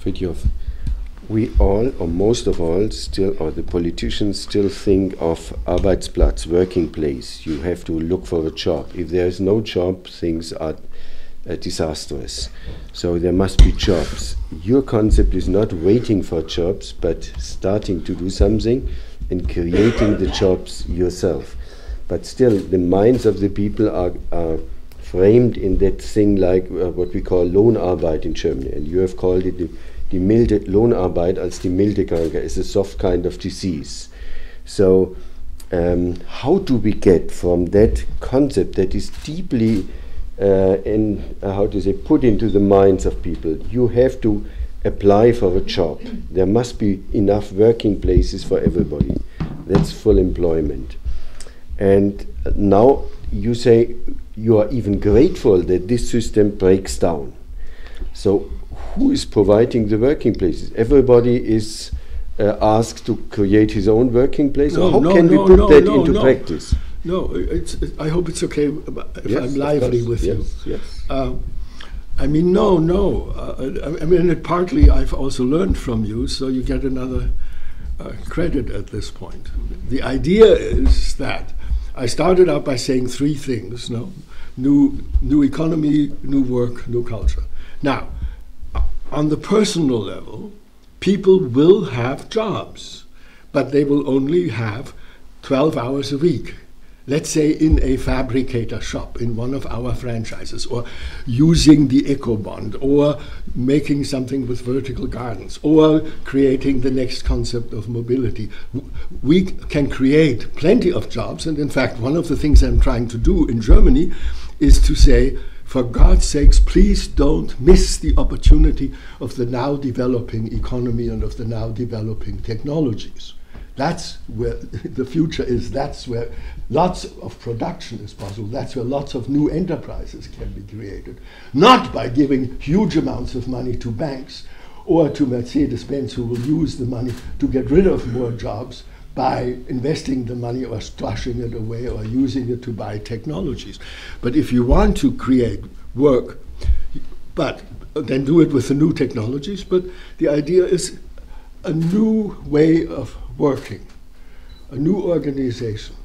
Frithjof, we all, or most of all, still, or the politicians still think of Arbeitsplatz, working place. You have to look for a job. If there is no job, things are disastrous. So there must be jobs. Your concept is not waiting for jobs, but starting to do something and creating the jobs yourself. But still, the minds of the people are framed in that thing like what we call Lohnarbeit in Germany. And you have called it die milde Lohnarbeit als die milde Krankheit. It's a soft kind of disease. So how do we get from that concept that is deeply put into the minds of people? You have to apply for a job. There must be enough working places for everybody. That's full employment. And now you say you are even grateful that this system breaks down. So who is providing the working places? Everybody is asked to create his own working place? How can we put that into practice? No, I hope it's okay if I'm lively with you. Yes. I mean, no. I mean, partly I've also learned from you, so you get another credit at this point. The idea is that I started out by saying three things: new economy, new work, new culture. Now, on the personal level, people will have jobs, but they will only have 12 hours a week. Let's say in a fabricator shop in one of our franchises, or using the eco-bond, or making something with vertical gardens, or creating the next concept of mobility. We can create plenty of jobs, and in fact, one of the things I'm trying to do in Germany is to say, for God's sakes, please don't miss the opportunity of the now developing economy and of the now developing technologies. That's where the future is. That's where lots of production is possible. That's where lots of new enterprises can be created. Not by giving huge amounts of money to banks or to Mercedes-Benz, who will use the money to get rid of more jobs by investing the money or stashing it away or using it to buy technologies. But if you want to create work, but then do it with the new technologies. But the idea is a new way of working, a new organization,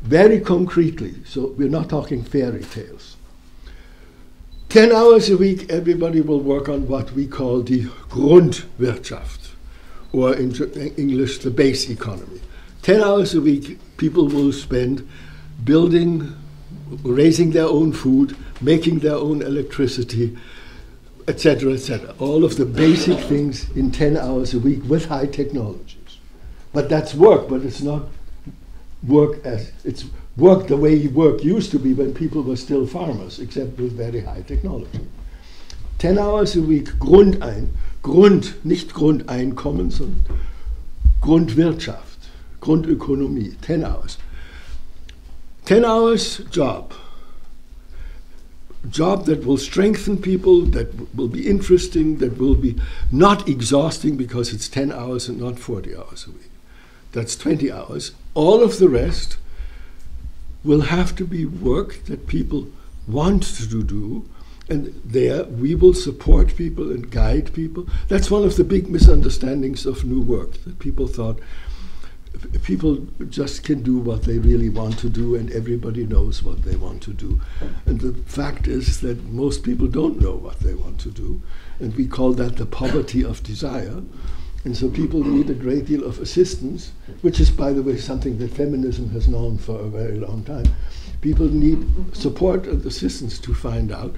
very concretely. So we're not talking fairy tales. 10 hours a week, everybody will work on what we call the Grundwirtschaft, or in English, the base economy. 10 hours a week, people will spend building, raising their own food, making their own electricity, etc., etc. All of the basic things in 10 hours a week with high technologies. But that's work, but it's not work as it's work the way work used to be when people were still farmers, except with very high technology. 10 hours a week, nicht Grundeinkommen, sondern Grundwirtschaft, Grundökonomie, 10 hours. 10 hours job. Job that will strengthen people, that will be interesting, that will be not exhausting because it's 10 hours and not 40 hours a week. That's 20 hours. All of the rest will have to be work that people want to do, and there we will support people and guide people. That's one of the big misunderstandings of new work, that people thought people just can do what they really want to do and everybody knows what they want to do. And the fact is that most people don't know what they want to do, and we call that the poverty of desire. And so people need a great deal of assistance, which is, by the way, something that feminism has known for a very long time. People need support and assistance to find out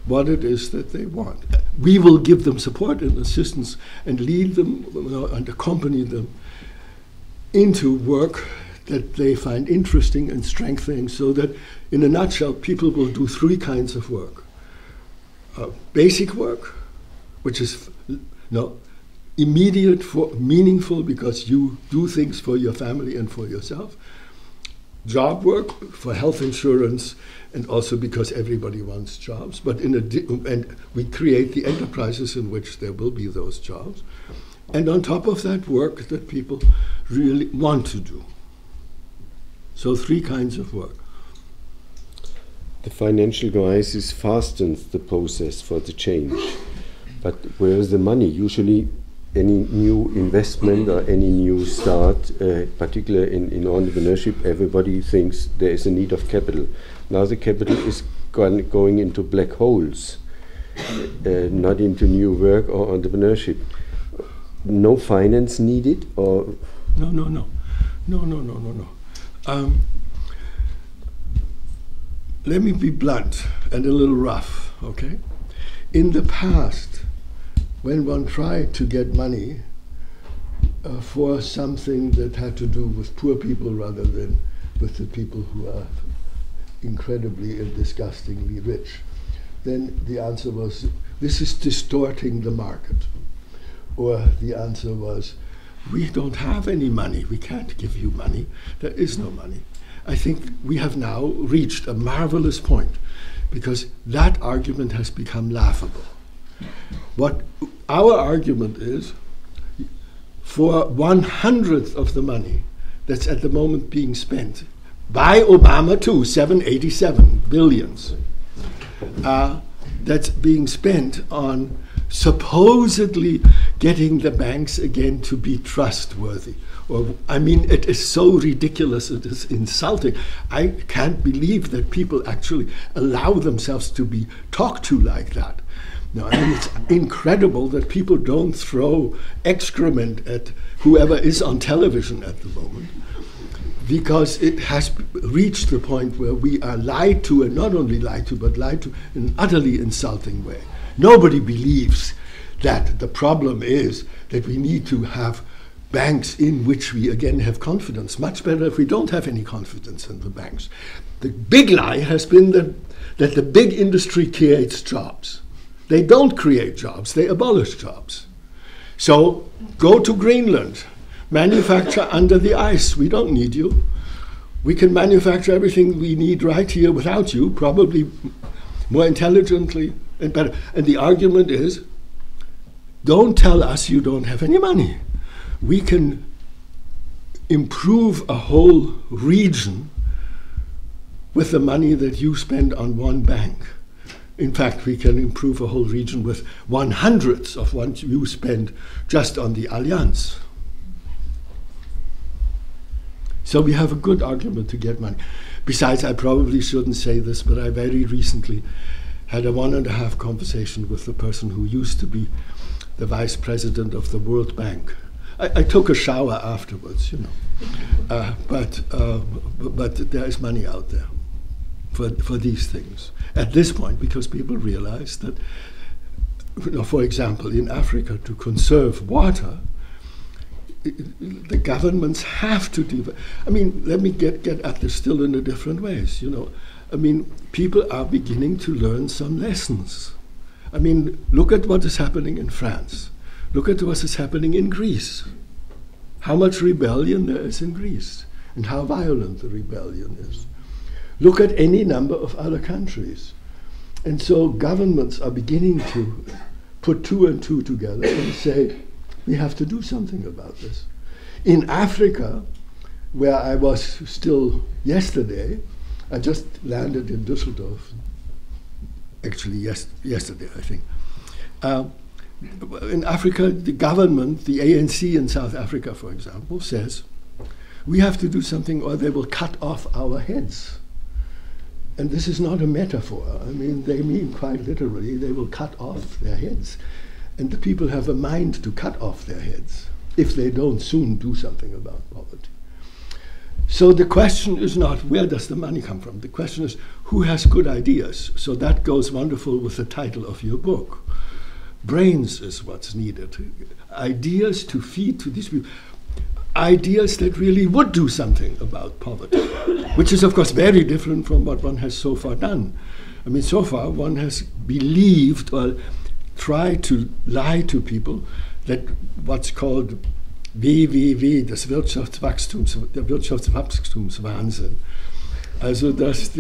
what it is that they want. We will give them support and assistance and lead them, and accompany them into work that they find interesting and strengthening, so that, in a nutshell, people will do three kinds of work. Basic work, which is immediate, meaningful, because you do things for your family and for yourself. Job work for health insurance, and also because everybody wants jobs. But and we create the enterprises in which there will be those jobs. And on top of that, work that people really want to do. So three kinds of work. The financial crisis fastens the process for the change. But where is the money? Usually any new investment or any new start, particularly in entrepreneurship, everybody thinks there is a need of capital. Now the capital is going into black holes, not into new work or entrepreneurship. No finance needed, or no. Let me be blunt and a little rough, okay? In the past, when one tried to get money for something that had to do with poor people rather than with the people who are incredibly and disgustingly rich, then the answer was, this is distorting the market. Or the answer was, we don't have any money, we can't give you money, there is no money. I think we have now reached a marvelous point, because that argument has become laughable. What our argument is, for 1/100th of the money that's at the moment being spent, by Obama too, 787 billions, that's being spent on supposedly getting the banks again to be trustworthy. Or, I mean, it is so ridiculous, it is insulting. I can't believe that people actually allow themselves to be talked to like that. No, I mean, it's incredible that people don't throw excrement at whoever is on television at the moment, because it has reached the point where we are lied to, and not only lied to, but lied to in an utterly insulting way. Nobody believes that the problem is that we need to have banks in which we again have confidence. Much better if we don't have any confidence in the banks. The big lie has been that the big industry creates jobs. They don't create jobs, they abolish jobs. So go to Greenland, manufacture under the ice. We don't need you. We can manufacture everything we need right here without you, probably more intelligently and better. And the argument is, don't tell us you don't have any money. We can improve a whole region with the money that you spend on one bank. In fact, we can improve a whole region with 1/100th of what you spend just on the Allianz. So we have a good argument to get money. Besides, I probably shouldn't say this, but I very recently had a 1.5 conversation with the person who used to be the vice president of the World Bank. I took a shower afterwards, you know. But there is money out there for these things at this point, because people realize that, you know, for example, in Africa, to conserve water, the governments have to do. I mean, let me get at this still in a different ways. You know, I mean, people are beginning to learn some lessons. I mean, look at what is happening in France. Look at what is happening in Greece. How much rebellion there is in Greece, and how violent the rebellion is. Look at any number of other countries. And so governments are beginning to put 2 and 2 together and say, we have to do something about this. In Africa, where I was still yesterday, I just landed in Düsseldorf, actually yesterday, I think. In Africa, the government, the ANC in South Africa, for example, says, we have to do something or they will cut off our heads. And this is not a metaphor. I mean, they mean quite literally, they will cut off their heads. And the people have a mind to cut off their heads if they don't soon do something about poverty. So the question is not where does the money come from? The question is who has good ideas? So that goes wonderful with the title of your book. Brains is what's needed. Ideas to feed to these people. Ideas that really would do something about poverty, which is of course very different from what one has so far done. I mean, so far one has believed or tried to lie to people that what's called WWW, der Wirtschaftswachstumswahnsinn. Also das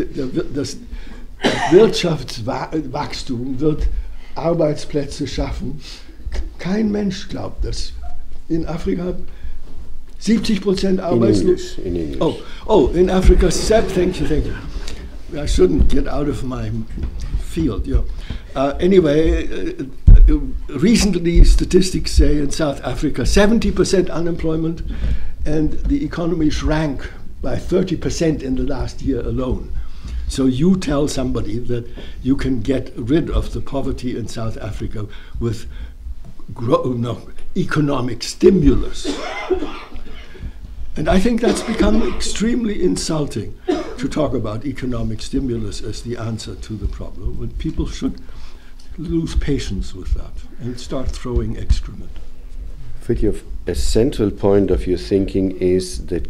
Wirtschaftswachstum wird Arbeitsplätze schaffen. Kein Mensch glaubt das. In Afrika 70% arbeitslos. In English. Oh, in Africa, thank you. I shouldn't get out of my field. Yeah. Anyway, recently statistics say in South Africa 70% unemployment, and the economy shrank by 30% in the last year alone. So you tell somebody that you can get rid of the poverty in South Africa with economic stimulus. And I think that's become extremely insulting to talk about economic stimulus as the answer to the problem, when people should lose patience with that and start throwing excrement. Frithjof, a central point of your thinking is that